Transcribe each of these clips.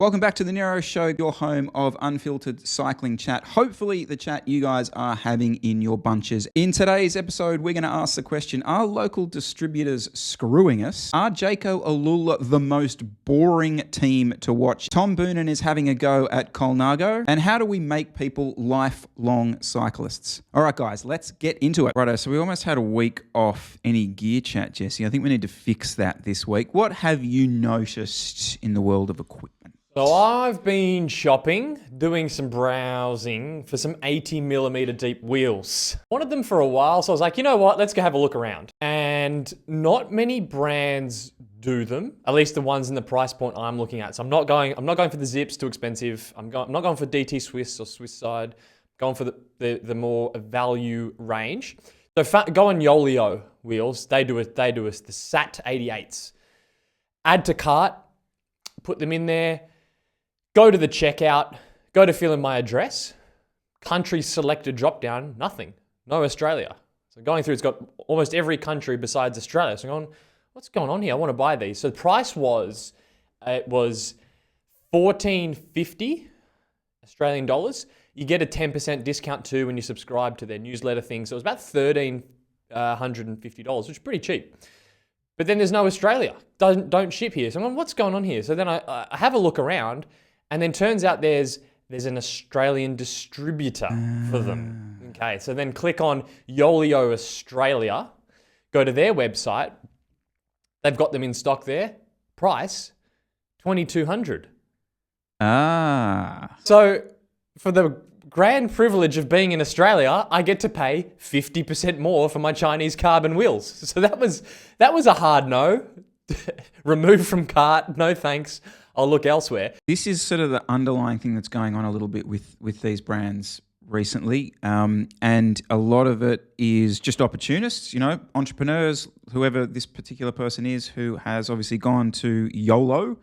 Welcome back to the Nero Show, your home of unfiltered cycling chat. Hopefully the chat you guys are having in your bunches. In today's episode, we're going to ask the question, are local distributors screwing us? Are Jayco-Alula the most boring team to watch? Tom Boonen is having a go at Colnago. And how do we make people lifelong cyclists? All right, guys, let's get into it. Righto, so we almost had a week off any gear chat, Jesse. I think we need to fix that this week. What have you noticed in the world of equipment? So I've been shopping, doing some browsing for some 80mm deep wheels. Wanted them for a while, so I was like, you know what, let's go have a look around. And not many brands do them, at least the ones in the price point I'm looking at. So I'm not going for the Zips, too expensive. I'm not going for DT Swiss or Swiss side. I'm going for the more value range. So go on Yolio wheels. They do us the SAT 88s. Add to cart, put them in there. Go to the checkout, go to fill in my address, country selected drop down, nothing, no Australia. So going through, it's got almost every country besides Australia. So I'm going, what's going on here? I want to buy these. So the price was $14.50 Australian dollars. You get a 10% discount too when you subscribe to their newsletter thing. So it was about $1,350, which is pretty cheap. But then there's no Australia, don't ship here. So I'm going, what's going on here? So then I have a look around. And then turns out there's an Australian distributor for them. Okay, so then click on Yolio Australia, go to their website. They've got them in stock there. Price, $2,200. So for the grand privilege of being in Australia, I get to pay 50% more for my Chinese carbon wheels. So that was a hard no. Remove from cart, no thanks. I'll look elsewhere. This is sort of the underlying thing that's going on a little bit with these brands recently. And a lot of it is just opportunists, entrepreneurs, whoever this particular person is, who has obviously gone to YOLO.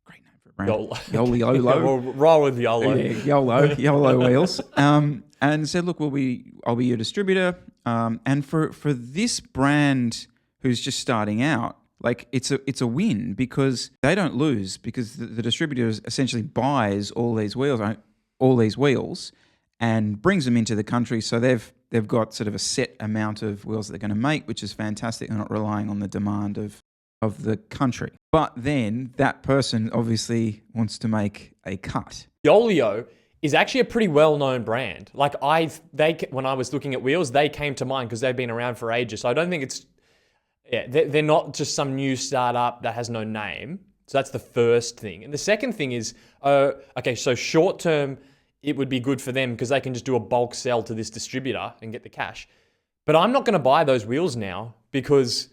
Great name for a brand. YOLO. We'll roll with YOLO. Yeah, YOLO wheels. And said, look, I'll be your distributor. And for this brand who's just starting out, like it's a win because they don't lose because the distributor essentially buys all these wheels and brings them into the country. So they've got sort of a set amount of wheels that they're going to make, which is fantastic. They're not relying on the demand of the country. But then that person obviously wants to make a cut. Yolio is actually a pretty well-known brand. Like when I was looking at wheels, they came to mind because they've been around for ages. So I don't think they're not just some new startup that has no name. So that's the first thing. And the second thing is, so short term, it would be good for them because they can just do a bulk sell to this distributor and get the cash. But I'm not going to buy those wheels now because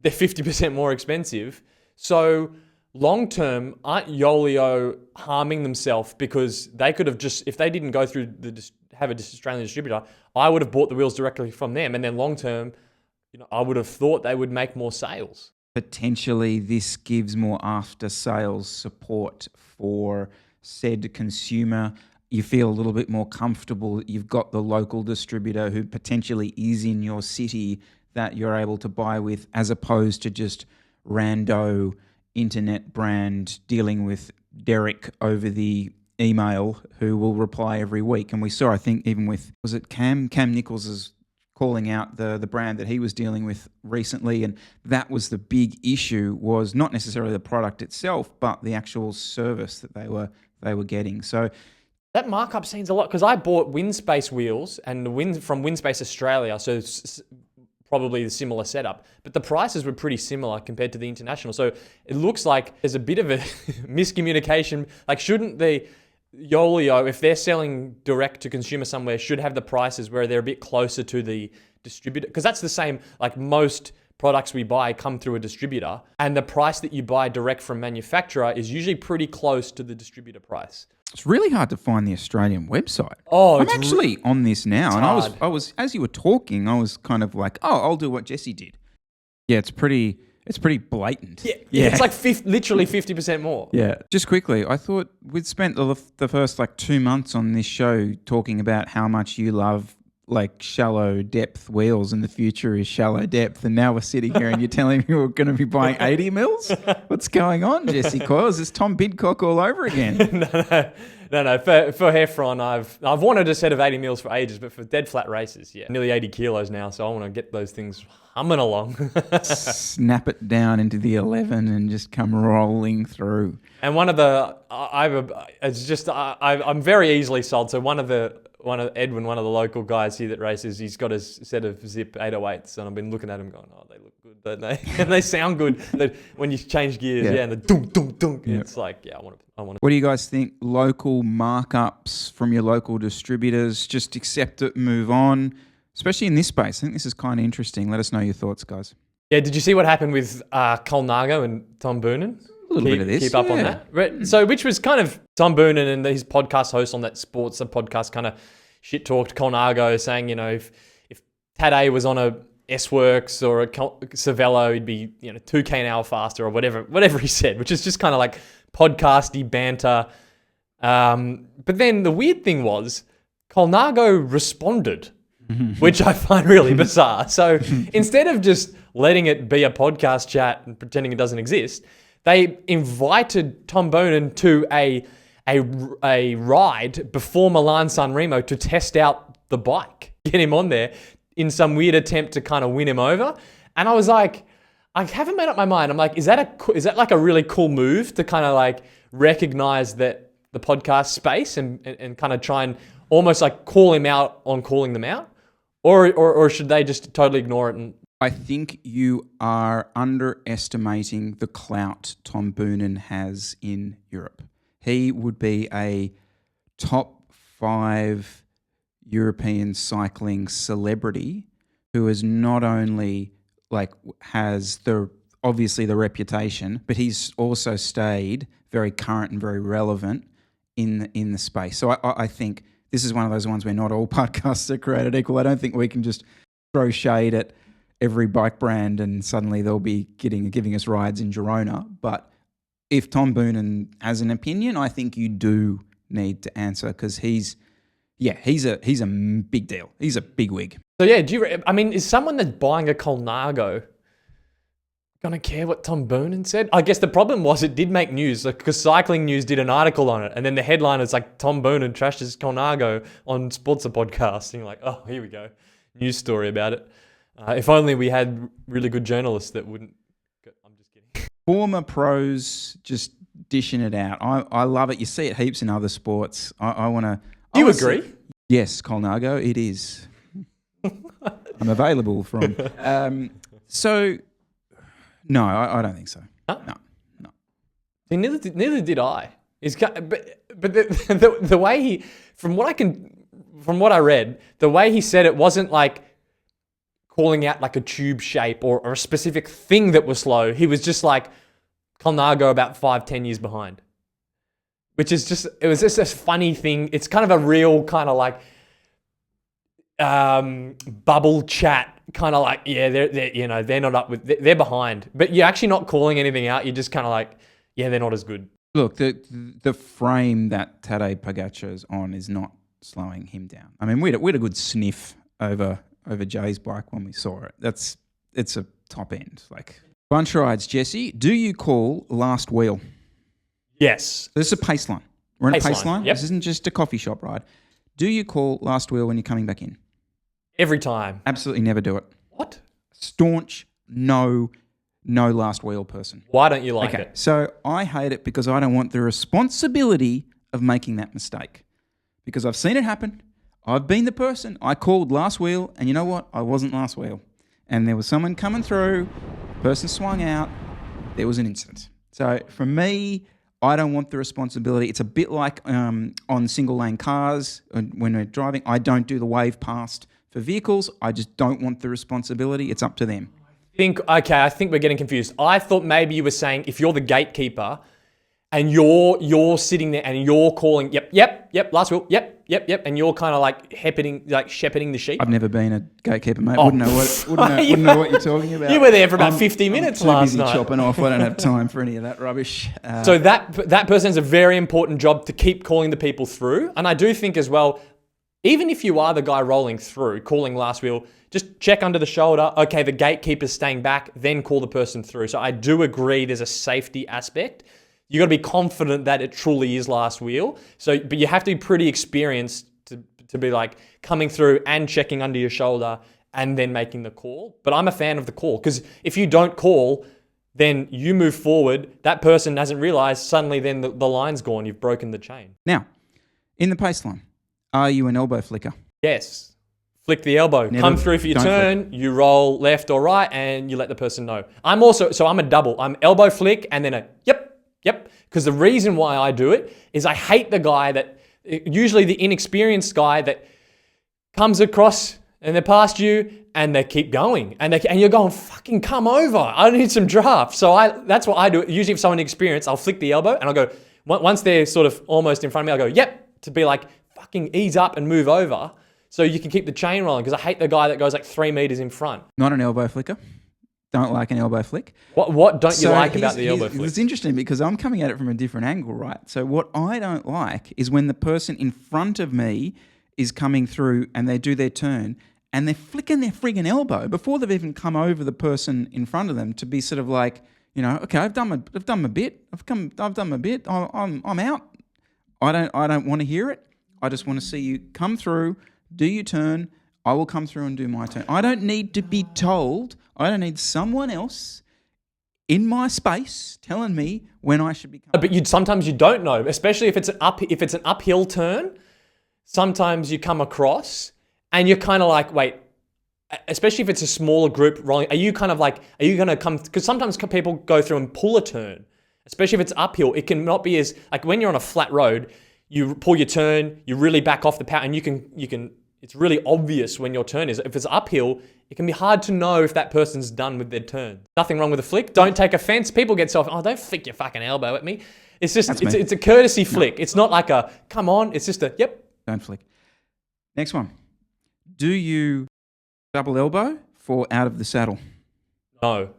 they're 50% more expensive. So long term, aren't Yolio harming themselves because they could have just, if they didn't go through have an Australian distributor, I would have bought the wheels directly from them. And then long term, I would have thought they would make more sales. Potentially, this gives more after-sales support for said consumer. You feel a little bit more comfortable that you've got the local distributor who potentially is in your city that you're able to buy with, as opposed to just rando internet brand dealing with Derek over the email who will reply every week. And we saw, I think, even with, was it Cam Nichols' calling out the brand that he was dealing with recently, and that was the big issue, was not necessarily the product itself, but the actual service that they were getting. So that markup seems a lot because I bought Windspace wheels and from Windspace Australia, so probably the similar setup, but the prices were pretty similar compared to the international. So it looks like there's a bit of a miscommunication. Like, shouldn't the Yolio, if they're selling direct to consumer somewhere, should have the prices where they're a bit closer to the distributor? Because that's the same, like most products we buy come through a distributor, and the price that you buy direct from manufacturer is usually pretty close to the distributor price. It's really hard to find the Australian website. I'm actually on this now, and hard. I was as you were talking, I was kind of like, I'll do what Jesse did. Yeah, it's pretty blatant. Yeah. It's like literally 50% more. Yeah. Just quickly, I thought we'd spent the first 2 months on this show talking about how much you love like shallow depth wheels and the future is shallow depth, and now we're sitting here and you're telling me we're going to be buying 80 mils? What's going on, Jesse Coyle? Is this Tom Bidcock all over again? No. For Heffron, I've wanted a set of 80 mils for ages, but for dead flat races, yeah, nearly 80 kilos now. So I want to get those things humming along. Snap it down into the 11 and just come rolling through. And one of the, I'm very easily sold. So one of Edwin, one of the local guys here that races, he's got a set of Zip 808s, and I've been looking at them going, oh, they look good, don't they? And they sound good when you change gears, and the dunk, dunk, dunk. Yeah. It's like, I want to. What do you guys think? Local markups from your local distributors, just accept it, move on, especially in this space. I think this is kind of interesting. Let us know your thoughts, guys. Yeah, did you see what happened with Colnago and Tom Boonen? A little bit of this. Keep up on that. Right. So, which was kind of Tom Boonen and his podcast host on that sports podcast kind of shit talked Colnago, saying, if Tadej was on a S-Works or a Cervelo, he'd be 2K an hour faster or whatever he said, which is just kind of like podcasty banter. But then the weird thing was Colnago responded, which I find really bizarre. So instead of just letting it be a podcast chat and pretending it doesn't exist, they invited Tom Boonen to a ride before Milan-San Remo to test out the bike, get him on there in some weird attempt to kind of win him over. And I was like, I haven't made up my mind. I'm like, is that like a really cool move to kind of like recognize that the podcast space and kind of try and almost like call him out on calling them out? Or should they just totally ignore it? And I think you are underestimating the clout Tom Boonen has in Europe. He would be a top 5 European cycling celebrity who is not only like has obviously the reputation, but he's also stayed very current and very relevant in the space. So I think this is one of those ones where not all podcasts are created equal. I don't think we can just throw shade at every bike brand and suddenly they'll be giving us rides in Girona. But if Tom Boonen has an opinion, I think you do need to answer because he's a big deal. He's a big wig. So yeah, is someone that's buying a Colnago gonna care what Tom Boonen said? I guess the problem was it did make news because Cycling News did an article on it, and then the headline is like Tom Boonen trashes Colnago on Sportsa podcast. And you're like, oh, here we go, news story about it. If only we had really good journalists that wouldn't. I'm just kidding. Former pros just dishing it out. I love it. You see it heaps in other sports. I want to. Do you agree? Yes, Colnago, it is. I'm available from. So, no, I don't think so. Huh? No. See, neither did I. But the way he, from what I read, the way he said it wasn't like calling out like a tube shape or a specific thing that was slow. He was just like Colnago about 5-10 years behind. Which is it was just a funny thing. It's kind of a real kind of like bubble chat, kind of like, yeah, they're not up with, they're behind. But you're actually not calling anything out. You're just kind of like, yeah, they're not as good. Look, the frame that Tadej Pogacar's on is not slowing him down. I mean, we had a good sniff over Jay's bike when we saw it. It's a top end. Like bunch rides, Jesse. Do you call last wheel? Yes. This is a pace line. We're in a pace line. Yep. This isn't just a coffee shop ride. Do you call last wheel when you're coming back in? Every time. Absolutely never do it. What? Staunch, no last wheel person. Why don't you like it? So I hate it because I don't want the responsibility of making that mistake. Because I've seen it happen. I've been the person. I called last wheel, and you know what? I wasn't last wheel. And there was someone coming through, person swung out, there was an incident. So for me, I don't want the responsibility. It's a bit like on single lane cars when we're driving. I don't do the wave past for vehicles. I just don't want the responsibility. It's up to them. I think we're getting confused. I thought maybe you were saying if you're the gatekeeper and you're sitting there and you're calling, yep, last wheel, yep, and you're kind of like shepherding the sheep. I've never been a gatekeeper, mate. Wouldn't know what you're talking about. You were there for about 50 minutes last night. I'm too busy chopping off. I don't have time for any of that rubbish. So that person has a very important job to keep calling the people through. And I do think as well, Even if you are the guy rolling through, calling last wheel, just check under the shoulder. Okay, the gatekeeper's staying back, then call the person through. So I do agree there's a safety aspect. You got to be confident that it truly is last wheel. So, but you have to be pretty experienced to be like coming through and checking under your shoulder and then making the call. But I'm a fan of the call, because if you don't call, then you move forward. That person hasn't realized, suddenly then the line's gone. You've broken the chain. Now, in the pace line, are you an elbow flicker? Yes. Flick the elbow. Never, Come through for your turn. You roll left or right, and you let the person know. I'm a double. I'm elbow flick and then a yep. Because the reason why I do it is I hate the guy that, usually the inexperienced guy that comes across and they're past you and they keep going. And you're going, fucking come over. I need some draft. So that's what I do. Usually if someone experienced, I'll flick the elbow and I'll go, once they're sort of almost in front of me, I'll go, yep, to be like, fucking ease up and move over so you can keep the chain rolling, because I hate the guy that goes like 3 meters in front. Not an elbow flicker. Don't like an elbow flick. What don't you like about the elbow flick? It's interesting because I'm coming at it from a different angle, right? So what I don't like is when the person in front of me is coming through and they do their turn and they're flicking their friggin' elbow before they've even come over the person in front of them to be sort of like, you know, okay, I've done my bit. I've done my bit. I'm out. I don't want to hear it. I just want to see you come through, do your turn. I will come through and do my turn. I don't need to be told. I don't need someone else in my space telling me when I should be coming. But sometimes you don't know, especially if it's an uphill turn. Sometimes you come across and you're kind of like, wait, especially if it's a smaller group rolling, are you going to come, because sometimes people go through and pull a turn, especially if it's uphill. It can not be as, like when you're on a flat road, you pull your turn, you really back off the power, and you can, it's really obvious when your turn is. If it's uphill, it can be hard to know if that person's done with their turn. Nothing wrong with a flick. Don't take offense. People get don't flick your fucking elbow at me. It's just, it's a courtesy flick. It's not like a, come on. It's just a, yep. Don't flick. Next one. Do you double elbow for out of the saddle? No.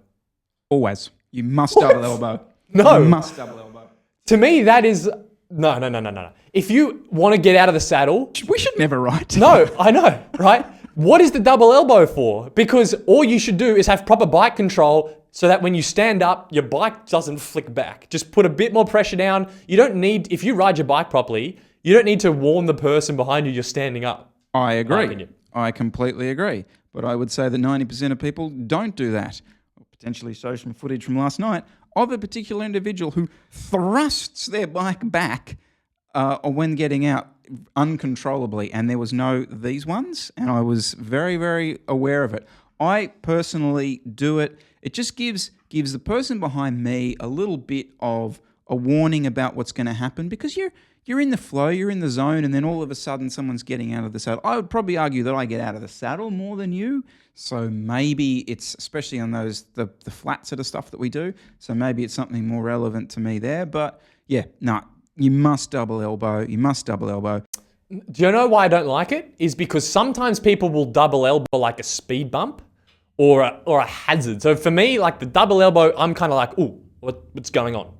Always. You must double elbow. No. You must double elbow. To me, that is, no. If you want to get out of the saddle. We should never write. No, I know, right? What is the double elbow for? Because all you should do is have proper bike control so that when you stand up, your bike doesn't flick back. Just put a bit more pressure down. You don't need, if you ride your bike properly, you don't need to warn the person behind you you're standing up. I agree. I completely agree. But I would say that 90% of people don't do that. Potentially show some footage from last night of a particular individual who thrusts their bike back when getting out uncontrollably, and there was no these ones, and I was very, very aware of it. I personally do it. It just gives the person behind me a little bit of a warning about what's going to happen, because you're in the flow, you're in the zone, and then all of a sudden someone's getting out of the saddle. I would probably argue that I get out of the saddle more than you, so maybe it's, especially on those the flat sort of stuff that we do, so maybe it's something more relevant to me there. But yeah, no, you must double elbow. You must double elbow. Do you know why I don't like it? Is because sometimes people will double elbow like a speed bump or a hazard. So for me, like the double elbow, I'm kind of like, ooh, what's going on?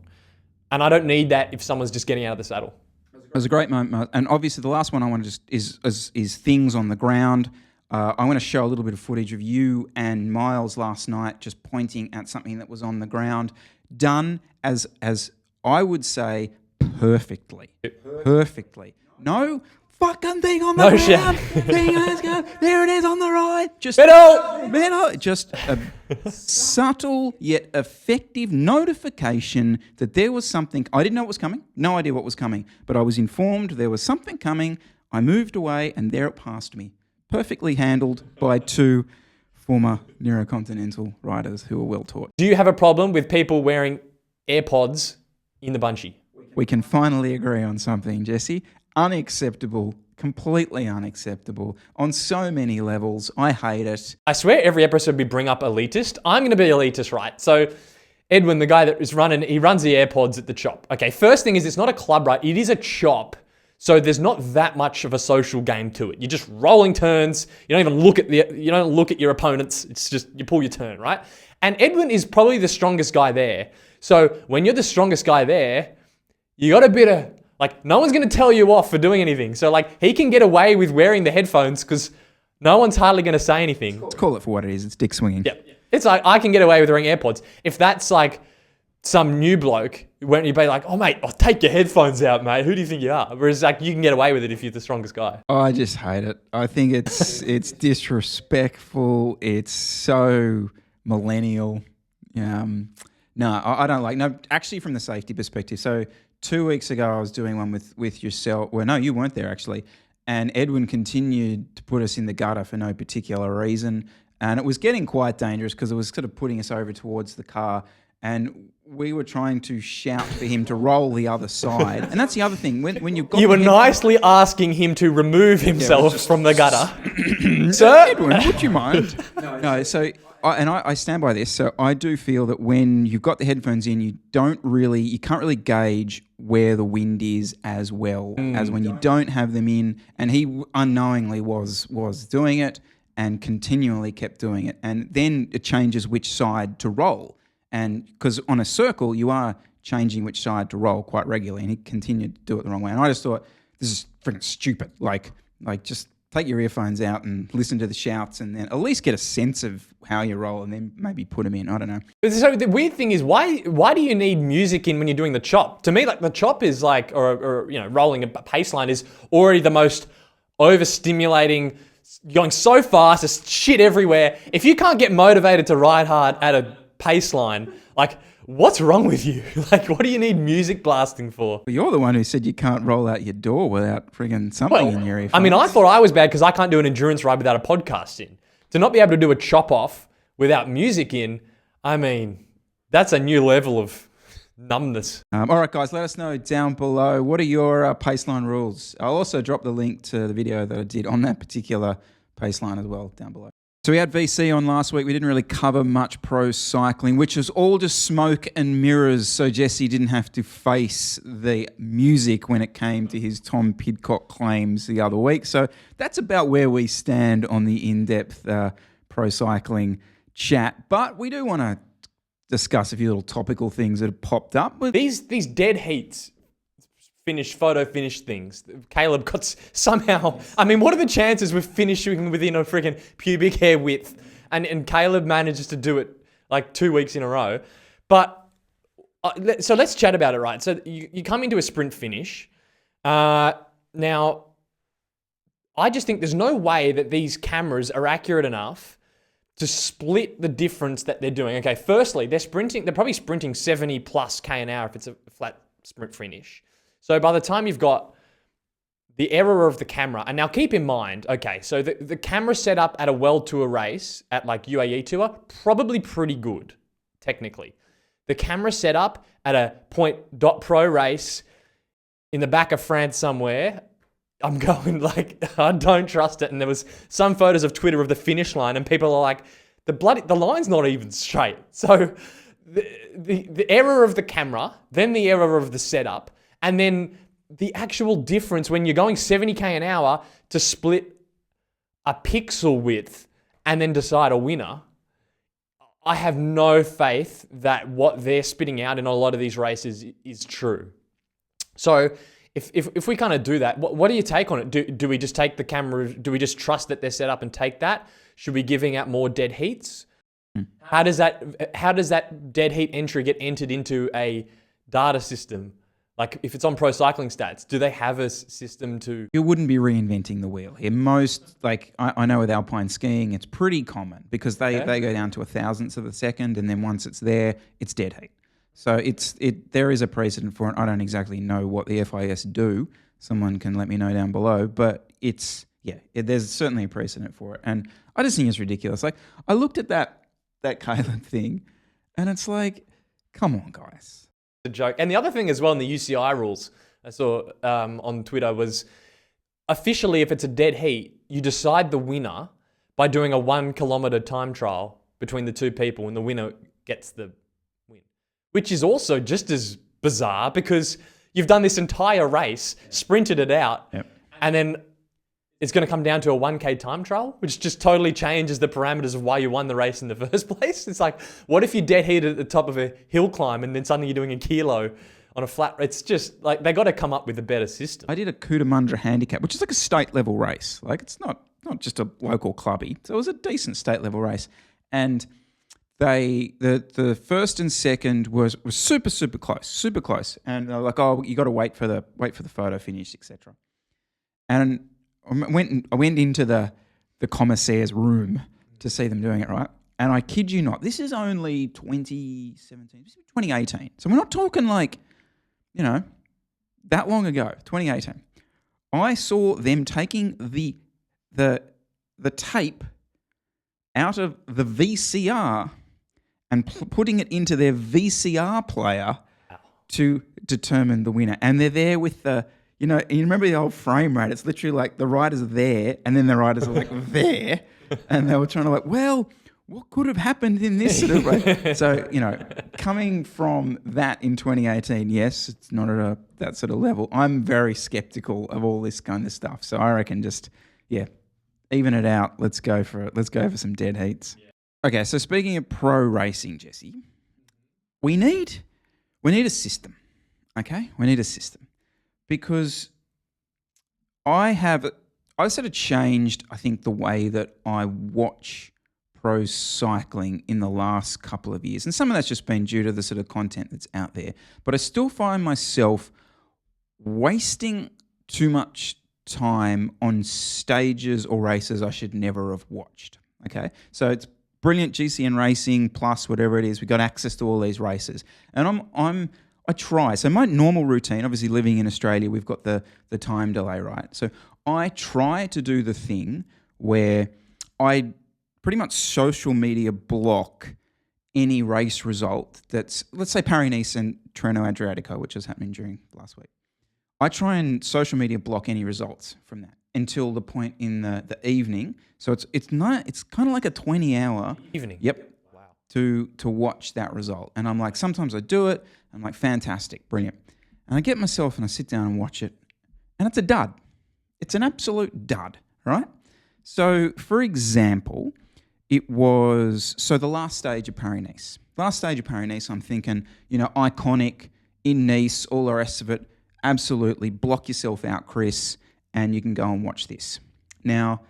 And I don't need that if someone's just getting out of the saddle. It was a great moment, and obviously the last one I want to just is things on the ground. I want to show a little bit of footage of you and Miles last night just pointing at something that was on the ground, done as I would say perfectly. No fucking thing on the ground. There it is on the right. Just a subtle yet effective notification that there was something. I didn't know it was coming. No idea what was coming. But I was informed there was something coming. I moved away and there it passed me. Perfectly handled by two former Neuro-Continental riders who were well taught. Do you have a problem with people wearing AirPods in the bungee? We can finally agree on something, Jesse. Unacceptable, completely unacceptable on so many levels. I hate it. I swear every episode we bring up elitist. I'm going to be elitist, right? So Edwin, the guy that is running, he runs the AirPods at the chop. Okay, first thing is it's not a club, right? It is a chop. So there's not that much of a social game to it. You're just rolling turns. You don't even look at your opponents. It's just you pull your turn, right? And Edwin is probably the strongest guy there. So when you're the strongest guy there, you got a bit of Like, no one's going to tell you off for doing anything. So, like, he can get away with wearing the headphones because no one's hardly going to say anything. Let's call it for what it is. It's dick swinging. Yeah. It's like, I can get away with wearing AirPods. If that's like some new bloke, when you'd be like, oh, mate, take your headphones out, mate. Who do you think you are? Whereas, like, you can get away with it if you're the strongest guy. Oh, I just hate it. I think it's disrespectful. It's so millennial. No, I don't like. No, actually, from the safety perspective. So 2 weeks ago, I was doing one with yourself. Well, no, you weren't there actually. And Edwin continued to put us in the gutter for no particular reason. And it was getting quite dangerous because it was sort of putting us over towards the car. And we were trying to shout for him to roll the other side. And that's the other thing. When you've got you were nicely asking him to remove himself from the gutter. Sir? Edwin, would you mind? No, so... I stand by this. So I do feel that when you've got the headphones in, you can't really gauge where the wind is as well as when you don't have them in. And he unknowingly was doing it and continually kept doing it. And then it changes which side to roll. And because on a circle, you are changing which side to roll quite regularly. And he continued to do it the wrong way. And I just thought, this is freaking stupid. Like just take your earphones out and listen to the shouts and then at least get a sense of how you roll and then maybe put them in. I don't know. So the weird thing is, why do you need music in when you're doing the chop? To me, like the chop is like, or rolling a pace line is already the most overstimulating, going so fast, there's shit everywhere. If you can't get motivated to ride hard at a pace line, like, what's wrong with you? Like, what do you need music blasting for? Well, you're the one who said you can't roll out your door without frigging something in your earphones. I mean, I thought I was bad because I can't do an endurance ride without a podcast in. To not be able to do a chop off without music in, I mean, that's a new level of numbness. All right, guys, let us know down below. What are your paceline rules? I'll also drop the link to the video that I did on that particular paceline as well down below. So we had VC on last week. We didn't really cover much pro cycling, which was all just smoke and mirrors. So Jesse didn't have to face the music when it came to his Tom Pidcock claims the other week. So that's about where we stand on the in-depth pro cycling chat. But we do want to discuss a few little topical things that have popped up. These dead heats, photo finish things. Caleb got somehow. I mean, what are the chances we're finishing within a freaking pubic hair width? And Caleb manages to do it like 2 weeks in a row. But so let's chat about it, right? So you come into a sprint finish. Now, I just think there's no way that these cameras are accurate enough to split the difference that they're doing. Okay, firstly, they're probably sprinting 70 plus K an hour if it's a flat sprint finish. So by the time you've got the error of the camera, and now keep in mind, okay, so the camera setup at a World Tour race, at like UAE Tour, probably pretty good, technically. The camera setup at a Point.Pro race in the back of France somewhere, I'm going like, I don't trust it. And there was some photos of Twitter of the finish line and people are like, the line's not even straight. So the error of the camera, then the error of the setup, and then the actual difference when you're going 70K an hour to split a pixel width and then decide a winner. I have no faith that what they're spitting out in a lot of these races is true. So if we kind of do that, what do you take on it? Do we just take the camera? Do we just trust that they're set up and take that? Should we be giving out more dead heats? How does that dead heat entry get entered into a data system? Like if it's on Pro Cycling Stats, do they have a system to... You wouldn't be reinventing the wheel here. Most, like I know with alpine skiing, it's pretty common because they go down to 1,000ths of a second and then once it's there, it's dead heat. So there is a precedent for it. I don't exactly know what the FIS do. Someone can let me know down below, but there's certainly a precedent for it. And I just think it's ridiculous. Like I looked at that Caleb thing and it's like, come on guys. A joke. And the other thing as well in the UCI rules I saw on Twitter was officially if it's a dead heat, you decide the winner by doing a 1 kilometer time trial between the two people and the winner gets the win. Which is also just as bizarre because you've done this entire race, sprinted it out, and then it's going to come down to a 1K time trial, which just totally changes the parameters of why you won the race in the first place. It's like, what if you dead heated at the top of a hill climb and then suddenly you're doing a kilo on a flat. It's just like they got to come up with a better system. I did a Cootamundra handicap, which is like a state level race. Like it's not just a local clubby. So it was a decent state level race. And the first and second was super close. And they're like, oh, you got to wait for the photo finish, etc. And I went into the commissaire's room to see them doing it, right? And I kid you not, this is only 2017, this is 2018. So we're not talking like, that long ago, 2018. I saw them taking the tape out of the VCR and putting it into their VCR player to determine the winner. And they're there with you remember the old frame rate? It's literally like the riders are there and then the riders are like there. And they were trying to what could have happened in this sort of way? So, coming from that in 2018, yes, it's not at that sort of level. I'm very skeptical of all this kind of stuff. So I reckon even it out. Let's go for it. Let's go for some dead heats. Yeah. Okay, so speaking of pro racing, Jesse, we need a system. Okay? We need a system. Because I've sort of changed, I think, the way that I watch pro cycling in the last couple of years. And some of that's just been due to the sort of content that's out there. But I still find myself wasting too much time on stages or races I should never have watched. Okay? So it's brilliant GCN racing plus whatever it is. We've got access to all these races. And I try. So my normal routine, obviously living in Australia, we've got the time delay, right? So I try to do the thing where I pretty much social media block any race result that's, let's say Paris-Nice and Tirreno Adriatico, which is happening during last week. I try and social media block any results from that until the point in the evening. So it's kind of like a 20-hour evening. Yep. Wow. To watch that result. And I'm like, sometimes I do it. I'm like, fantastic, brilliant. And I get myself and I sit down and watch it. And it's a dud. It's an absolute dud, right? So, for example, it was, the last stage of Paris-Nice. Last stage of Paris-Nice, I'm thinking, iconic, in Nice, all the rest of it, absolutely block yourself out, Chris, and you can go and watch this. Now,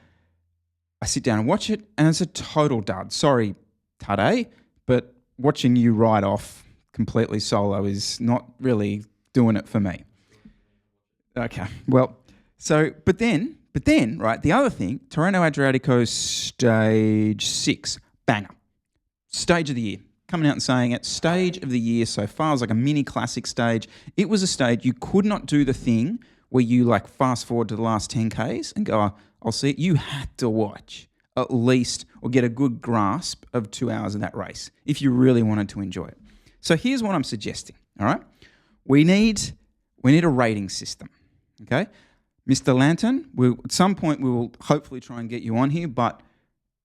I sit down and watch it, and it's a total dud. Sorry, Tade, but watching you ride off completely solo is not really doing it for me. Okay, well, but then, right, the other thing, Tirreno Adriatico stage 6, banger. Stage of the year. Coming out and saying it, stage of the year so far. It was like a mini classic stage. It was a stage you could not do the thing where you fast forward to the last 10Ks and go, I'll see it. You had to watch at least or get a good grasp of 2 hours of that race if you really wanted to enjoy it. So here's what I'm suggesting, all right? We need a rating system, okay? Mr. Lantern, at some point we will hopefully try and get you on here, but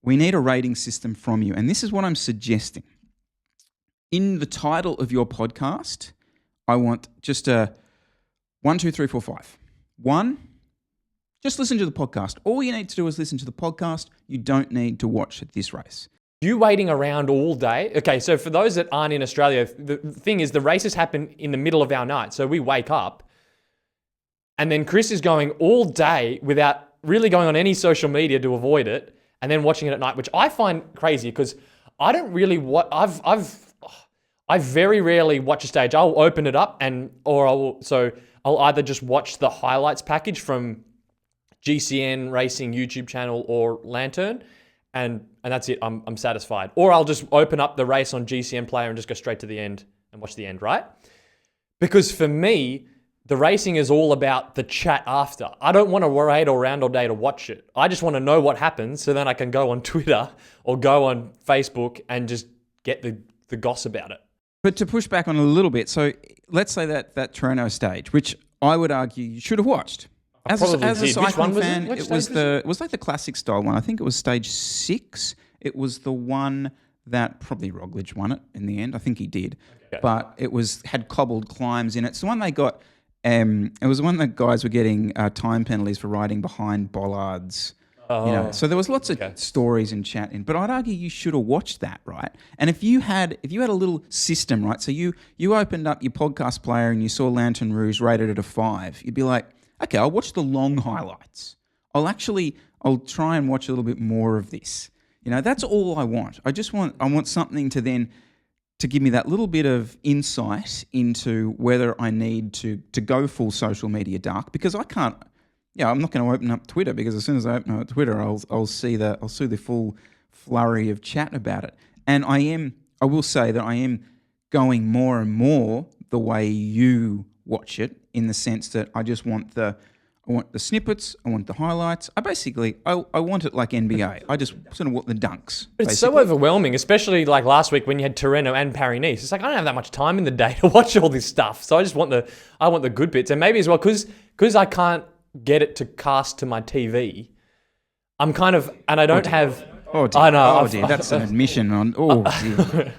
we need a rating system from you. And this is what I'm suggesting. In the title of your podcast, I want just a 1, 2, 3, 4, 5. 1, just listen to the podcast. All you need to do is listen to the podcast. You don't need to watch this race. You waiting around all day? Okay, so for those that aren't in Australia, the thing is the races happen in the middle of our night. So we wake up and then Chris is going all day without really going on any social media to avoid it and then watching it at night, which I find crazy because I don't really I very rarely watch a stage. I'll open it up I'll either just watch the highlights package from GCN Racing YouTube channel or Lantern, and that's it. I'm satisfied. Or I'll just open up the race on GCN Player and just go straight to the end and watch the end, right? Because for me, the racing is all about the chat after. I don't want to wait around all day to watch it. I just want to know what happens so then I can go on Twitter or go on Facebook and just get the goss about it. But to push back on a little bit, so let's say that Tirreno stage, which I would argue you should have watched. As a cycling fan, it was like the classic style one. I think it was stage 6. It was the one that probably Roglic won it in the end. I think he did. Okay. But it had cobbled climbs in it. It's the one they got. It was the one that guys were getting time penalties for riding behind bollards So there was lots of stories and chat in, but I'd argue you should have watched that, right? And if you had a little system, right? So you opened up your podcast player and you saw Lantern Rouge rated at a 5, you'd be like, okay, I'll watch the long highlights. I'll try and watch a little bit more of this. That's all I want. I want something to give me that little bit of insight into whether I need to go full social media dark, because I can't. I'm not going to open up Twitter, because as soon as I open up Twitter, I'll see the full flurry of chat about it. And I will say that I am going more and more the way you watch it, in the sense that I just want the snippets, I want the highlights. I want it like NBA. I just sort of want the dunks. But it's so overwhelming, especially like last week when you had Torreno and Paris-Nice. It's like I don't have that much time in the day to watch all this stuff. So I just want the good bits. And maybe as well, because I can't get it to cast to my TV, I'm kind of, and I don't have... Oh dear, I know, oh dear, that's an admission on... Oh dear.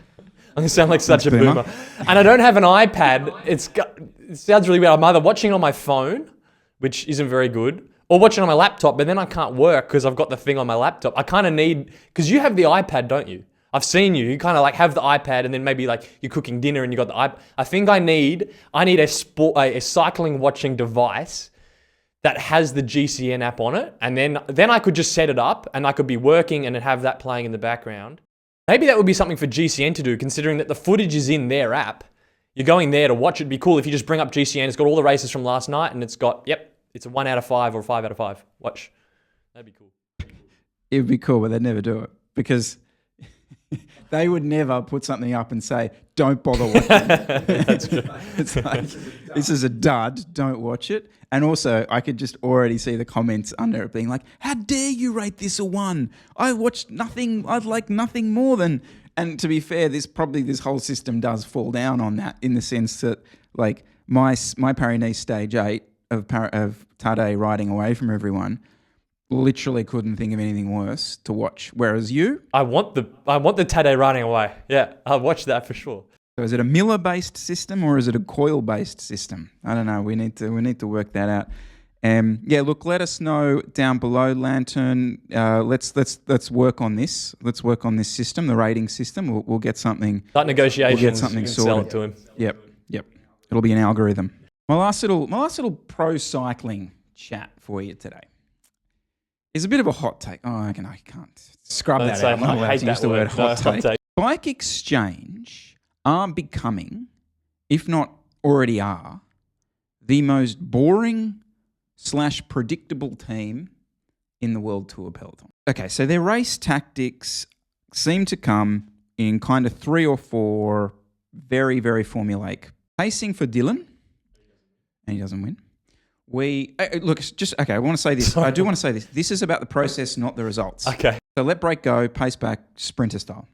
I'm going to sound like such a boomer. And I don't have an iPad. It sounds really weird. I'm either watching it on my phone, which isn't very good, or watching on my laptop, but then I can't work because I've got the thing on my laptop. I kind of need... Because you have the iPad, don't you? I've seen you. You kind of like have the iPad, and then maybe like you're cooking dinner and you got the iPad. I think I need a cycling watching device that has the GCN app on it, and then I could just set it up, and I could be working and have that playing in the background. Maybe that would be something for GCN to do, considering that the footage is in their app. You're going there to watch it. It'd be cool if you just bring up GCN. It's got all the races from last night, and it's got, it's a 1 out of 5 or a 5 out of 5. Watch. That'd be cool. It would be cool, but they'd never do it, because they would never put something up and say, don't bother watching it. That's true. It's like, this is a dud, don't watch it. And also, I could just already see the comments under it being like, how dare you rate this a 1? I watched nothing, I'd like nothing more than... And to be fair, this whole system does fall down on that, in the sense that, like, my Paris-Nice stage 8 of Tadej riding away from everyone, literally couldn't think of anything worse to watch. Whereas you, I want the Tadej riding away. Yeah, I'll watch that for sure. So is it a Miller-based system or is it a coil-based system? I don't know. We need to work that out. Look, let us know down below, Lantern. Let's work on this. Let's work on this system, the rating system. We'll get something. Start negotiations. We'll get something sorted. Sell it to him. Yep. It'll be an algorithm. My last little pro cycling chat for you today is a bit of a hot take. Oh, I can't scrub that out. I'm not allowed to use the word hot take. Bike Exchange are becoming, if not already are, the most boring / predictable team in the World Tour peloton. Okay, so their race tactics seem to come in kind of 3 or 4 very, very formulaic. Pacing for Dylan, and he doesn't win. I want to say this. Sorry. I do want to say this. This is about the process, not the results. Okay. So let break go, pace back, sprinter style.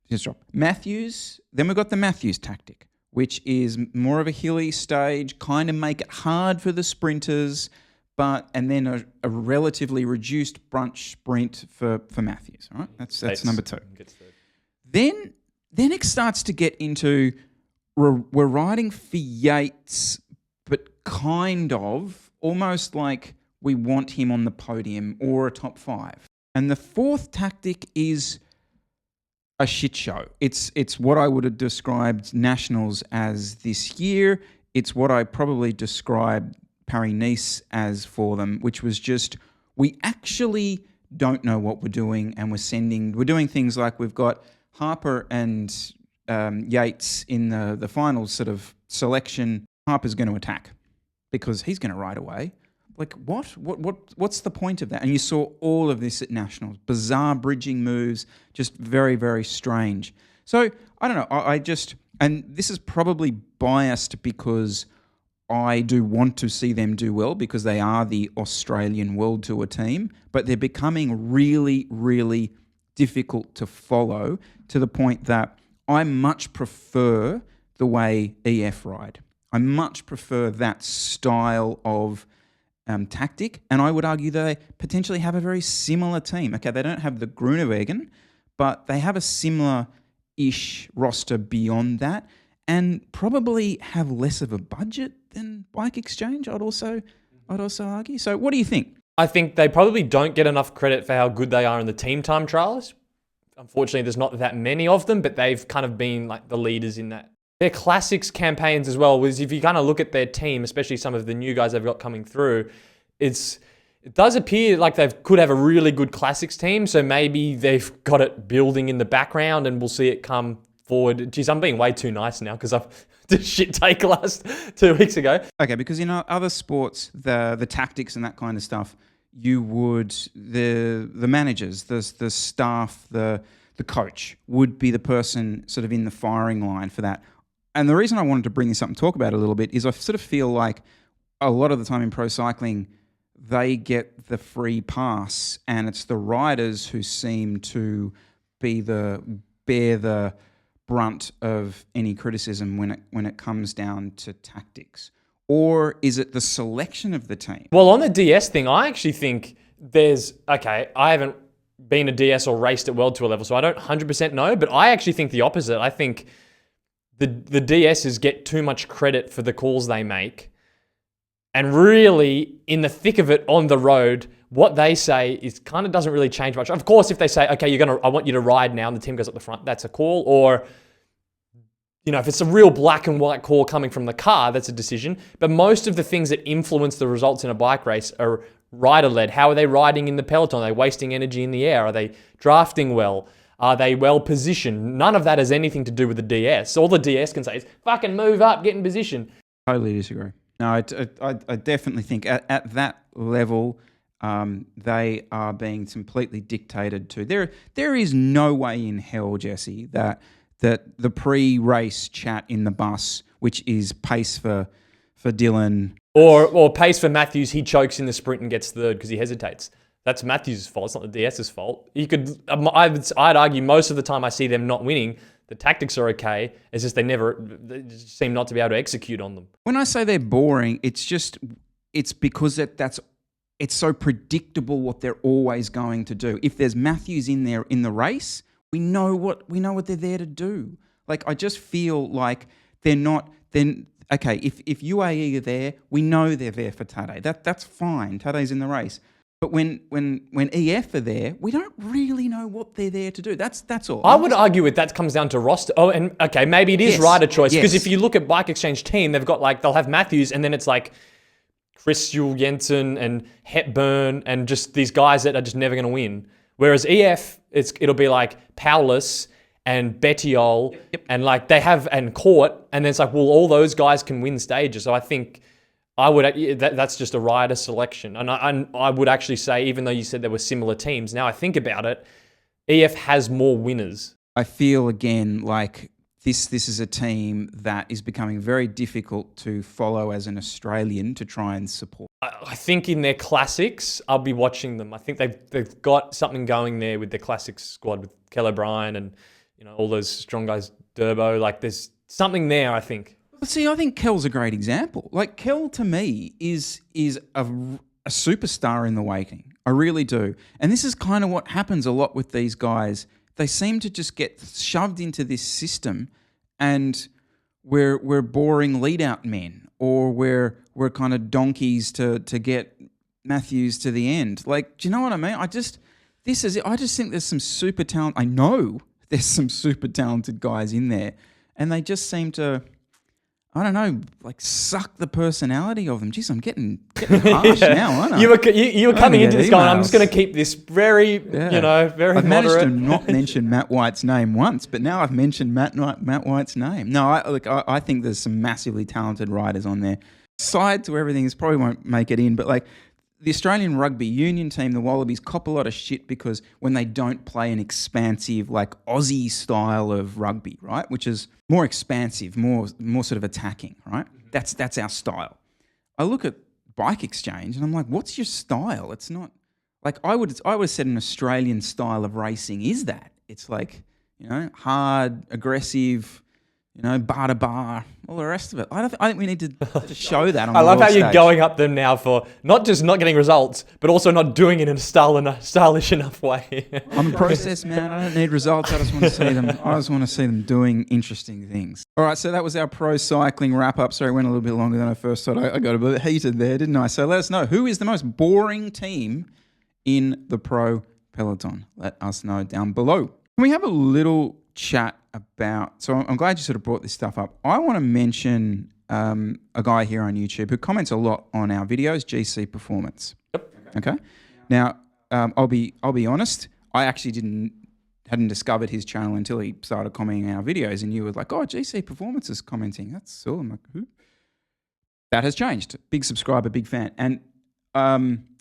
Just drop. Matthews, then we've got the Matthews tactic, which is more of a hilly stage, kind of make it hard for the sprinters, and then a relatively reduced brunch sprint for Matthews. All right, that's number 2. Then it starts to get into we're riding for Yates, but kind of almost like we want him on the podium or a top 5. And the 4th tactic is a shit show. It's what I would have described Nationals as this year. It's what I probably described Paris-Nice as for them, which was just, we actually don't know what we're doing, and we're doing things like we've got Harper and Yates in the final sort of selection. Harper's going to attack because he's going to ride away. Like, what's the point of that? And you saw all of this at Nationals. Bizarre bridging moves, just very, very strange. So, I don't know. And this is probably biased because I do want to see them do well because they are the Australian World Tour team, but they're becoming really, really difficult to follow, to the point that I much prefer the way EF ride. I much prefer that style of tactic, and I would argue they potentially have a very similar team. Okay, they don't have the Groenewegen, but they have a similar-ish roster beyond that, and probably have less of a budget than Bike Exchange. I'd also argue. So, what do you think? I think they probably don't get enough credit for how good they are in the team time trials. Unfortunately, there's not that many of them, but they've kind of been like the leaders in that. Their classics campaigns as well, was if you kind of look at their team, especially some of the new guys they've got coming through, it does appear like they could have a really good classics team. So maybe they've got it building in the background and we'll see it come forward. Geez, I'm being way too nice now because I've did shit take last 2 weeks ago. Okay, because in other sports, the tactics and that kind of stuff, you would the managers, the staff, the coach would be the person sort of in the firing line for that. And the reason I wanted to bring this up and talk about it a little bit is I sort of feel like a lot of the time in pro cycling, they get the free pass, and it's the riders who seem to bear the brunt of any criticism when it comes down to tactics. Or is it the selection of the team? Well, on the DS thing, I actually think I haven't been a DS or raced at World Tour level, so I don't 100% know, but I actually think the opposite. I think the DSs get too much credit for the calls they make. And really, in the thick of it on the road, what they say is kind of doesn't really change much. Of course, if they say, okay, I want you to ride now, and the team goes up the front, that's a call. Or, if it's a real black and white call coming from the car, that's a decision. But most of the things that influence the results in a bike race are rider-led. How are they riding in the peloton? Are they wasting energy in the air? Are they drafting well? Are they well positioned? None of that has anything to do with the DS. All the DS can say is, fucking move up, get in position. Totally disagree. No, I definitely think at that level, they are being completely dictated to. There is no way in hell, Jesse, that the pre-race chat in the bus, which is pace for Dylan, or pace for Matthews, he chokes in the sprint and gets third because he hesitates. That's Matthews' fault. It's not the DS's fault. I'd argue most of the time I see them not winning. The tactics are okay. It's just they just seem not to be able to execute on them. When I say they're boring, it's because it's so predictable what they're always going to do. If there's Matthews in there in the race, we know what they're there to do. Like, I just feel like they're not. Then okay, if UAE are there, we know they're there for Tadej. That's fine. Tadej's in the race. But when EF are there, we don't really know what they're there to do. That's all. I would argue that comes down to roster. Oh, and okay, maybe it is rider choice. Because if you look at Bike Exchange team, they'll have Matthews, and then it's like Chris Jensen and Hepburn and just these guys that are just never going to win. Whereas EF, it'll be like Paulus and Bettiol and like and Court, and then it's like, well, all those guys can win stages. So I think that's just a rider selection. And I would actually say, even though you said there were similar teams, now I think about it, EF has more winners. I feel again like this is a team that is becoming very difficult to follow as an Australian to try and support. I think in their classics, I'll be watching them. I think they've got something going there with their classics squad with Kell O'Brien and all those strong guys, Durbo. Like there's something there, I think. See, I think Kell's a great example. Like, Kell, to me, is a superstar in the waiting. I really do. And this is kind of what happens a lot with these guys. They seem to just get shoved into this system, and we're boring lead-out men, or we're kind of donkeys to get Matthews to the end. Like, do you know what I mean? I just think there's some super talent. I know there's some super talented guys in there, and they just seem to, I don't know, like suck the personality of them. Jeez, I'm getting harsh now, aren't I? You were coming into this going, I'm just going to keep this very, very I've moderate. managed to not mention Matt White's name once, but now I've mentioned Matt White's name. No, I think there's some massively talented riders on there. Side to everything, this probably won't make it in, but like the Australian rugby union team, the Wallabies, cop a lot of shit because when they don't play an expansive, like Aussie style of rugby, right, which is more expansive, more sort of attacking, right? That's our style. I look at Bike Exchange and I'm like, what's your style? It's not like I would have said an Australian style of racing is that. It's like, hard, aggressive, bar to bar, all the rest of it. I think we need to show that on I the love world how you're stage. going up them now for not just not getting results, but also not doing it in a stylish enough way. I'm a process man. I don't need results. I just want to see them. I just want to see them doing interesting things. All right, so that was our pro cycling wrap up. Sorry, it went a little bit longer than I first thought. I got a bit heated there, didn't I? So let us know, who is the most boring team in the pro peloton? Let us know down below. Can we have a little chat about? So I'm glad you sort of brought this stuff up. I want to mention a guy here on YouTube who comments a lot on our videos, GC Performance. Yep. Okay. Now, I'll be honest. I actually hadn't discovered his channel until he started commenting on our videos, and you were like, "Oh, GC Performance is commenting." That's so. I'm like, who? That has changed. Big subscriber, big fan, and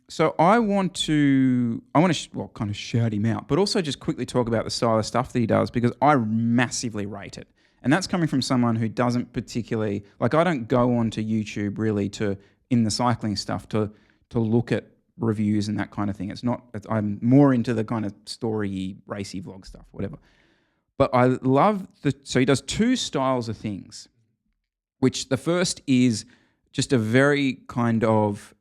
so I want to kind of shout him out, but also just quickly talk about the style of stuff that he does, because I massively rate it. And that's coming from someone who doesn't particularly, like, I don't go onto YouTube really in the cycling stuff to look at reviews and that kind of thing. I'm more into the kind of story, racy vlog stuff, whatever. But I love so he does two styles of things, which the first is just a very kind of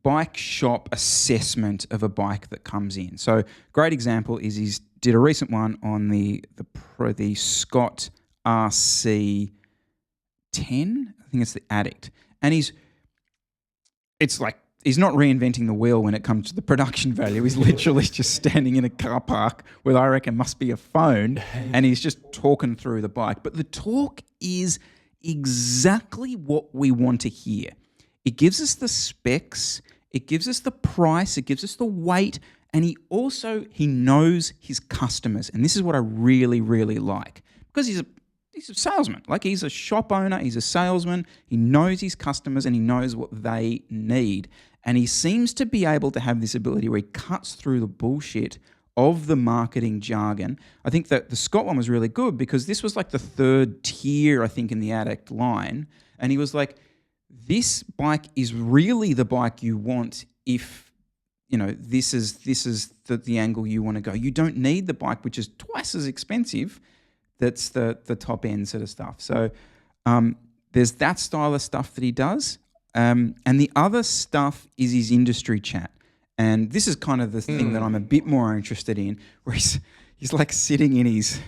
bike shop assessment of a bike that comes in. So great example is he's did a recent one on the Scott RC 10. I think it's the Addict, and it's like he's not reinventing the wheel when it comes to the production value. He's literally just standing in a car park with, I reckon, must be a phone, and he's just talking through the bike. But the talk is exactly what we want to hear. It gives us the specs, it gives us the price, it gives us the weight, and he knows his customers. And this is what I really, really like, because he's a salesman. Like, he's a shop owner, he's a salesman, he knows his customers and he knows what they need. And he seems to be able to have this ability where he cuts through the bullshit of the marketing jargon. I think that the Scott one was really good because this was like the third tier, I think, in the Addict line. And he was like, this bike is really the bike you want if, this is the angle you want to go. You don't need the bike, which is twice as expensive. That's the top end sort of stuff. So there's that style of stuff that he does. And the other stuff is his industry chat. And this is kind of the thing that I'm a bit more interested in, where he's like sitting in his,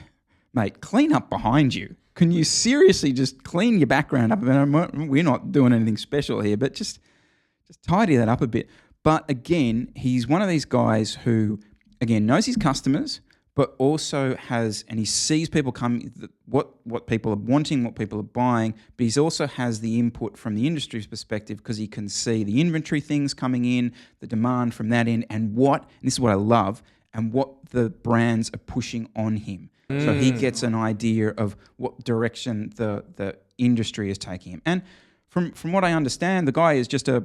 mate, clean up behind you. Can you seriously just clean your background up? I mean, we're not doing anything special here, but just tidy that up a bit. But again, he's one of these guys who, again, knows his customers, but also and he sees people come, what people are wanting, what people are buying, but he also has the input from the industry's perspective, because he can see the inventory things coming in, the demand from that end, and this is what I love, and what the brands are pushing on him. So he gets an idea of what direction the industry is taking him. And from what I understand, the guy is just I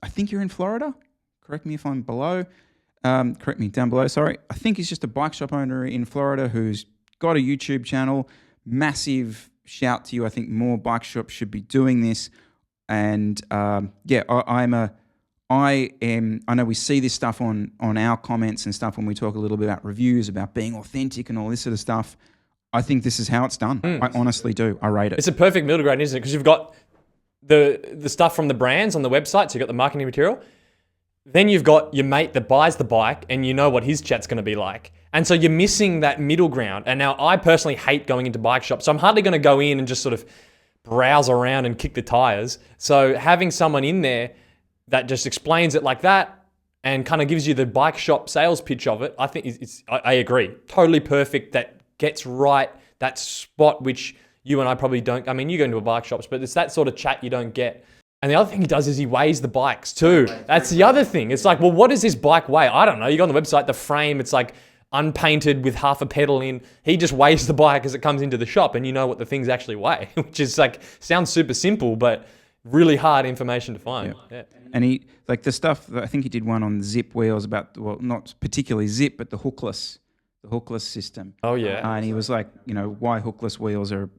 think you're in Florida. Correct me if I'm below. Correct me down below, sorry. I think he's just a bike shop owner in Florida who's got a YouTube channel. Massive shout to you. I think more bike shops should be doing this. And I know we see this stuff on our comments and stuff when we talk a little bit about reviews, about being authentic and all this sort of stuff. I think this is how it's done. I honestly do. I rate it. It's a perfect middle ground, isn't it? Because you've got the stuff from the brands on the website, so you've got the marketing material. Then you've got your mate that buys the bike and you know what his chat's going to be like. And so you're missing that middle ground. And now I personally hate going into bike shops, so I'm hardly going to go in and just sort of browse around and kick the tires. So having someone in there that just explains it like that and kind of gives you the bike shop sales pitch of it, I think I agree. Totally perfect. That gets right that spot, which you and I probably don't. I mean, you go into a bike shops, but it's that sort of chat you don't get. And the other thing he does is he weighs the bikes too. That's the other thing. It's like, well, what does this bike weigh? I don't know. You go on the website, the frame, it's like unpainted with half a pedal in. He just weighs the bike as it comes into the shop, and you know what the things actually weigh, which is like, sounds super simple, but really hard information to find. Yeah. And he, like the stuff, I think he did one on zip wheels about, well, not particularly zip, but the hookless system. Oh, yeah. And he was like, why hookless wheels are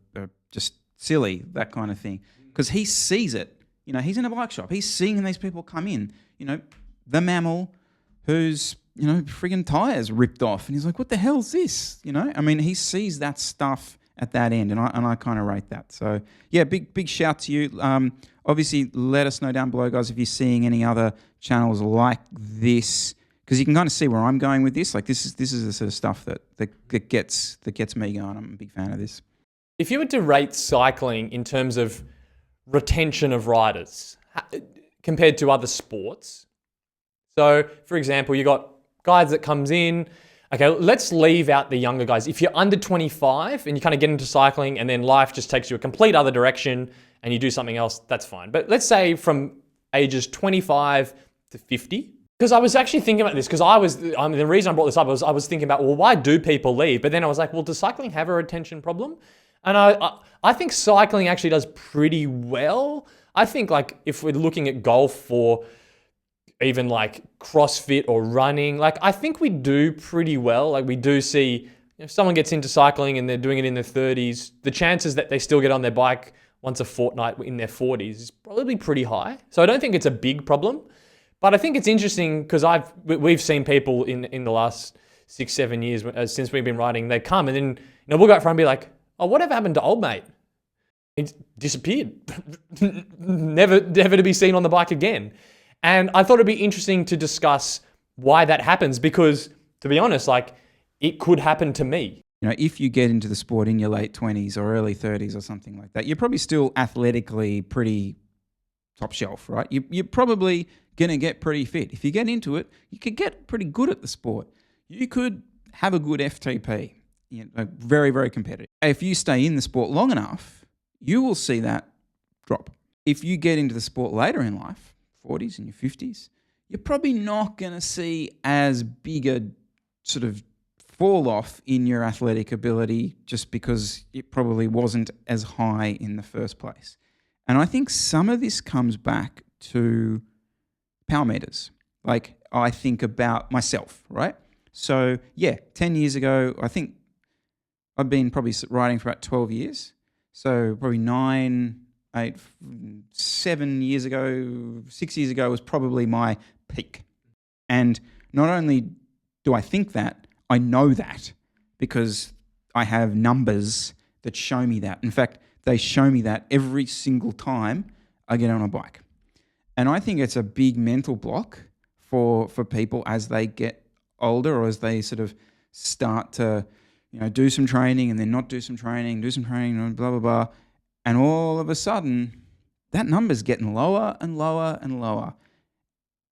just silly, that kind of thing. Because he sees it. He's in a bike shop. He's seeing these people come in. The mammal who's, friggin' tires ripped off. And he's like, what the hell's this? I mean, he sees that stuff at that end, and I kind of rate that. So, yeah, big shout to you. Obviously, let us know down below, guys, if you're seeing any other channels like this, because you can kind of see where I'm going with this. Like, this is the sort of stuff that gets me going. I'm a big fan of this. If you were to rate cycling in terms of retention of riders compared to other sports, so for example, you got guys that comes in. Okay, let's leave out the younger guys. If you're under 25 and you kind of get into cycling and then life just takes you a complete other direction and you do something else, that's fine. But let's say from ages 25 to 50, because I was actually thinking about this, because the reason I brought this up was I was thinking about, well, why do people leave? But then I was like, well, does cycling have a retention problem? And I think cycling actually does pretty well. I think like if we're looking at golf for even like CrossFit or running, like I think we do pretty well. Like we do see if someone gets into cycling and they're doing it in their 30s, the chances that they still get on their bike once a fortnight in their 40s is probably pretty high. So I don't think it's a big problem, but I think it's interesting because we've seen people in the last 6-7 years since we've been riding, they come and then we'll go out front and be like, oh, whatever happened to old mate? He disappeared, never to be seen on the bike again. And I thought it'd be interesting to discuss why that happens because, to be honest, like it could happen to me. If you get into the sport in your late 20s or early 30s or something like that, you're probably still athletically pretty top shelf, right? You're probably going to get pretty fit. If you get into it, you could get pretty good at the sport. You could have a good FTP, very, very competitive. If you stay in the sport long enough, you will see that drop. If you get into the sport later in life, 40s and your 50s, you're probably not going to see as big a sort of fall off in your athletic ability just because it probably wasn't as high in the first place. And I think some of this comes back to power meters. Like I think about myself, right? So yeah, 10 years ago, I think I've been probably riding for about 12 years. So probably 7 years ago, 6 years ago was probably my peak. And not only do I think that, I know that because I have numbers that show me that. In fact, they show me that every single time I get on a bike. And I think it's a big mental block for people as they get older or as they sort of start to, do some training and then not do some training, blah, blah, blah. And all of a sudden, that number's getting lower and lower and lower.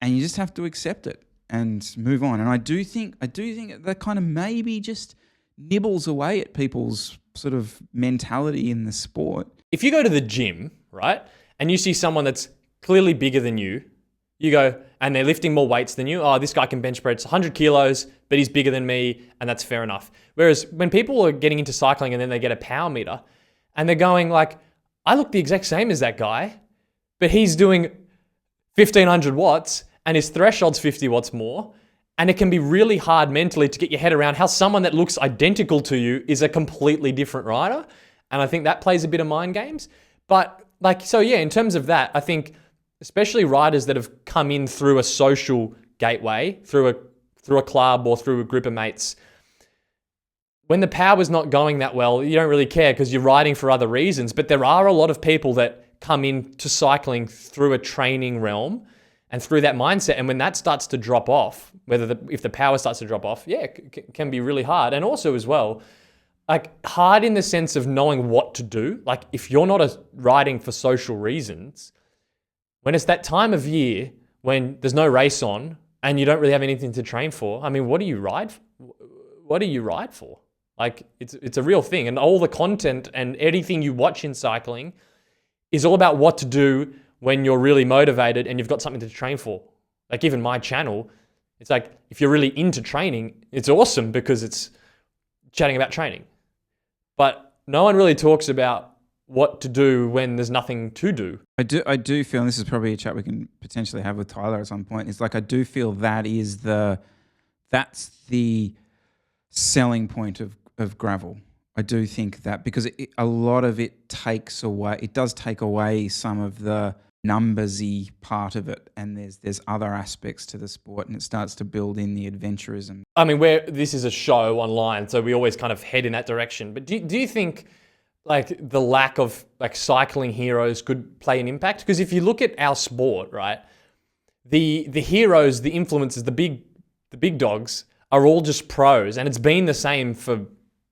And you just have to accept it and move on. And I do think that kind of maybe just nibbles away at people's sort of mentality in the sport. If you go to the gym, right, and you see someone that's clearly bigger than you go, and they're lifting more weights than you. Oh, this guy can bench press 100 kilos, but he's bigger than me, and that's fair enough. Whereas when people are getting into cycling and then they get a power meter, and they're going like, I look the exact same as that guy, but he's doing 1,500 watts and his threshold's 50 watts more. And it can be really hard mentally to get your head around how someone that looks identical to you is a completely different rider. And I think that plays a bit of mind games. But in terms of that, I think especially riders that have come in through a social gateway, through a club or through a group of mates, when the power's not going that well, you don't really care because you're riding for other reasons. But there are a lot of people that come into cycling through a training realm and through that mindset. And when that starts to drop off, if the power starts to drop off, yeah, it can be really hard. And also as well, like hard in the sense of knowing what to do. Like if you're not riding for social reasons, when it's that time of year when there's no race on and you don't really have anything to train for, I mean, what do you ride for? Like it's a real thing. And all the content and anything you watch in cycling is all about what to do when you're really motivated and you've got something to train for. Like even my channel, it's like, if you're really into training, it's awesome because it's chatting about training. But no one really talks about what to do when there's nothing to do. I do feel, and this is probably a chat we can potentially have with Tyler at some point, it's like I do feel that's the selling point of gravel. I do think that because a lot of it does take away some of the numbersy part of it, and there's other aspects to the sport, and it starts to build in the adventurism. I mean, this is a show online, so we always kind of head in that direction. But do you think like the lack of like cycling heroes could play an impact? Because if you look at our sport, right, the heroes, the influencers, the big dogs are all just pros, and it's been the same for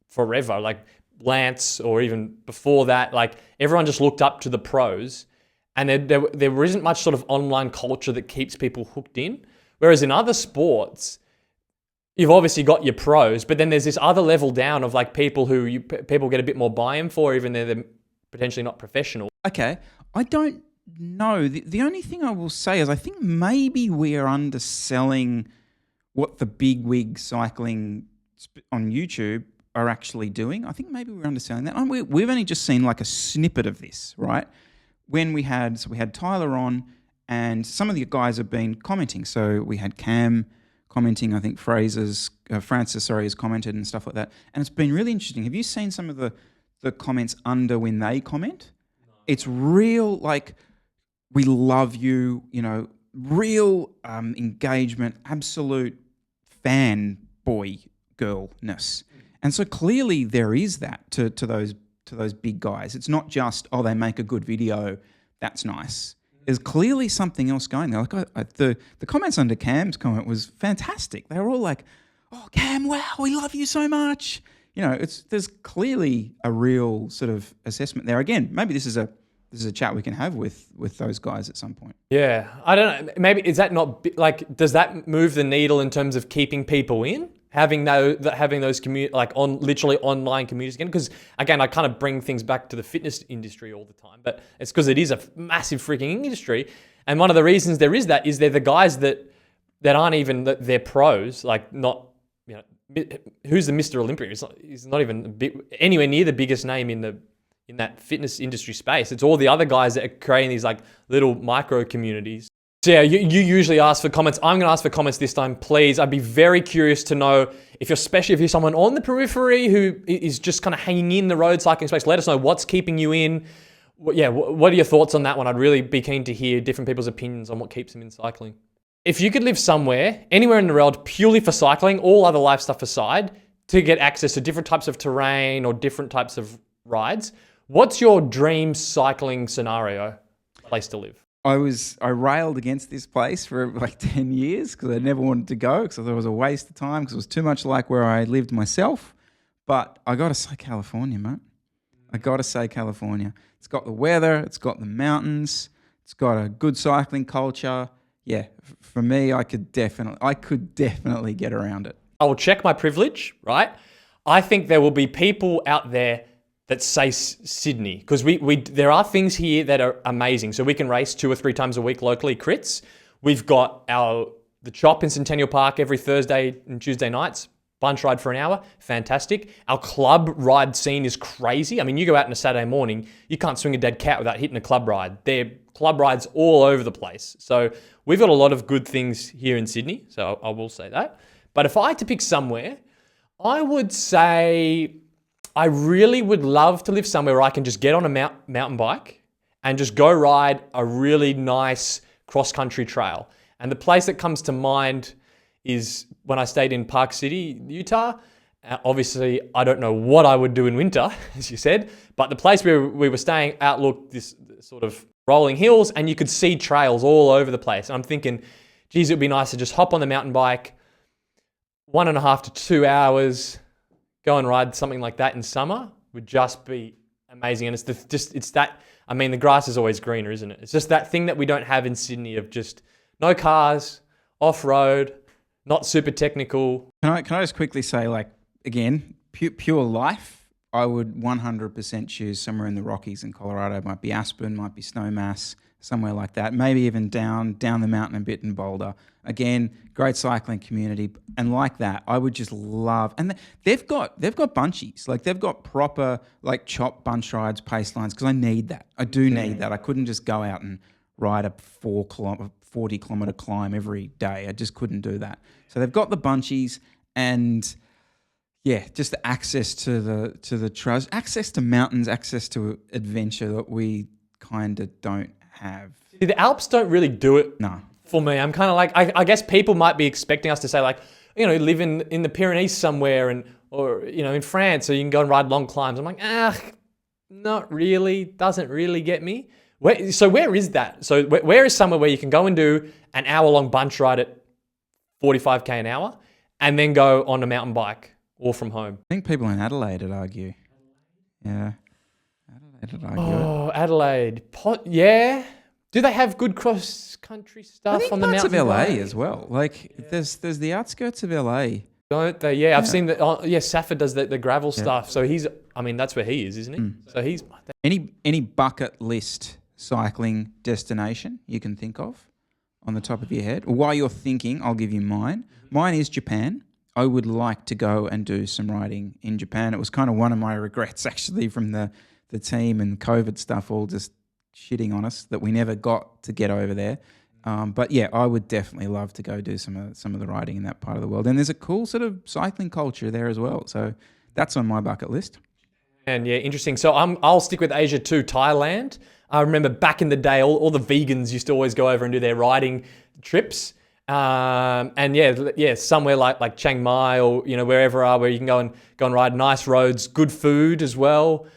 forever. Like Lance, or even before that, like everyone just looked up to the pros, and there isn't much sort of online culture that keeps people hooked in. Whereas in other sports, you've obviously got your pros, but then there's this other level down of like people who people get a bit more buy-in for, even though they're potentially not professional. Okay, I don't know. The only thing I will say is I think maybe we are underselling what the big wig cycling on YouTube are actually doing. I think maybe we're underselling that. We've only just seen like a snippet of this, right? When we had Tyler on, and some of the guys have been commenting. So we had Cam commenting, I think Francis has commented and stuff like that. And it's been really interesting. Have you seen some of the comments under when they comment? No. It's real, like, we love you, real engagement, absolute fanboy girlness. And so clearly there is that to those big guys. It's not just, they make a good video, that's nice. There's clearly something else going there. Like the comments under Cam's comment was fantastic. They were all like, "Oh, Cam, wow, we love you so much." There's clearly a real sort of assessment there. Again, maybe this is a chat we can have with those guys at some point. Yeah, I don't know. Maybe is that not like, does that move the needle in terms of keeping people in? Having those literally online communities again, because again, I kind of bring things back to the fitness industry all the time, but it's because it is a massive freaking industry, and one of the reasons there is that is they're the guys that aren't even they're pros, like not who's the Mr. Olympia? He's not even anywhere near the biggest name in that fitness industry space. It's all the other guys that are creating these like little micro communities. So yeah, you usually ask for comments. I'm going to ask for comments this time, please. I'd be very curious to know especially if you're someone on the periphery who is just kind of hanging in the road cycling space. Let us know what's keeping you in. Yeah, what are your thoughts on that one? I'd really be keen to hear different people's opinions on what keeps them in cycling. If you could live somewhere, anywhere in the world, purely for cycling, all other life stuff aside, to get access to different types of terrain or different types of rides, what's your dream cycling scenario, place to live? I railed against this place for like 10 years because I never wanted to go because I thought it was a waste of time because it was too much like where I lived myself. But I got to say California, mate. I got to say California. It's got the weather. It's got the mountains. It's got a good cycling culture. Yeah, for me, I could definitely get around it. I will check my privilege, right? I think there will be people out there that say Sydney, because there are things here that are amazing. So we can race 2 or 3 times a week locally, crits. We've got the Chop in Centennial Park every Thursday and Tuesday nights, bunch ride for an hour, fantastic. Our club ride scene is crazy. I mean, you go out on a Saturday morning, you can't swing a dead cat without hitting a club ride. There are club rides all over the place. So we've got a lot of good things here in Sydney, so I will say that. But if I had to pick somewhere, I would say I really would love to live somewhere where I can just get on a mountain bike and just go ride a really nice cross-country trail. And the place that comes to mind is when I stayed in Park City, Utah. Obviously, I don't know what I would do in winter, as you said, but the place where we were staying outlooked this sort of rolling hills, and you could see trails all over the place. And I'm thinking, geez, it would be nice to just hop on the mountain bike, 1.5 to 2 hours, go and ride something like that in summer would just be amazing. And the grass is always greener, isn't it? It's just that thing that we don't have in Sydney of just no cars, off-road, not super technical. Can I just quickly say, like, again, pure life, I would 100% choose somewhere in the Rockies in Colorado. It might be Aspen, might be Snowmass, somewhere like that. Maybe even down the mountain a bit in Boulder. Again, great cycling community, and like that, I would just love. And they've got bunchies, like they've got proper like chop bunch rides, pace lines, because I need that. I do need that. I couldn't just go out and ride a 40 kilometer climb every day. I just couldn't do that. So they've got the bunchies, and yeah, just the access to the trails, access to mountains, access to adventure that we kind of don't have. See, the Alps don't really do it No. for me. I'm kind of like, I guess people might be expecting us to say like, live in the Pyrenees somewhere or in France, so you can go and ride long climbs. I'm like, not really. Doesn't really get me. Where is that? So where is somewhere where you can go and do an hour-long bunch ride at 45k an hour and then go on a mountain bike or from home? I think people in Adelaide would argue. Yeah. Adelaide would argue it. Oh, Adelaide. Yeah. Do they have good cross-country stuff I think on the parts mountain of LA bike? as well. Like there's the outskirts of LA. Don't they? Yeah, I've seen that. Safford does the gravel stuff. So that's where he is, isn't he? So he's... Any bucket list cycling destination you can think of on the top of your head? While you're thinking, I'll give you mine. Mine is Japan. I would like to go and do some riding in Japan. It was kind of one of my regrets, actually, from the team and COVID stuff all just shitting on us that we never got to get over there. But yeah, I would definitely love to go do some of the riding in that part of the world. And there's a cool sort of cycling culture there as well. So that's on my bucket list. And yeah, interesting. So I'll stick with Asia too, Thailand. I remember back in the day, all the vegans used to always go over and do their riding trips. And somewhere like Chiang Mai or wherever where you can go and ride, nice roads, good food as well,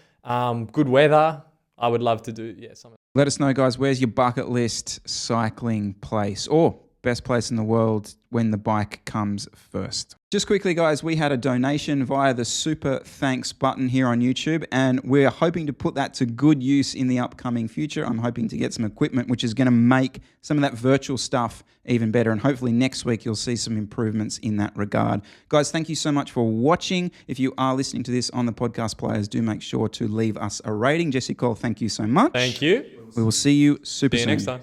good weather. I would love to do something. Let us know, guys, where's your bucket list cycling place or best place in the world when the bike comes first. Just quickly, guys, we had a donation via the super thanks button here on YouTube, and we're hoping to put that to good use in the upcoming future. I'm hoping to get some equipment which is going to make some of that virtual stuff even better, and hopefully next week you'll see some improvements in that regard. Guys, thank you so much for watching. If you are listening to this on the podcast players, do make sure to leave us a rating. Jesse Cole, thank you so much. Thank you. We will see you super soon. See you next time.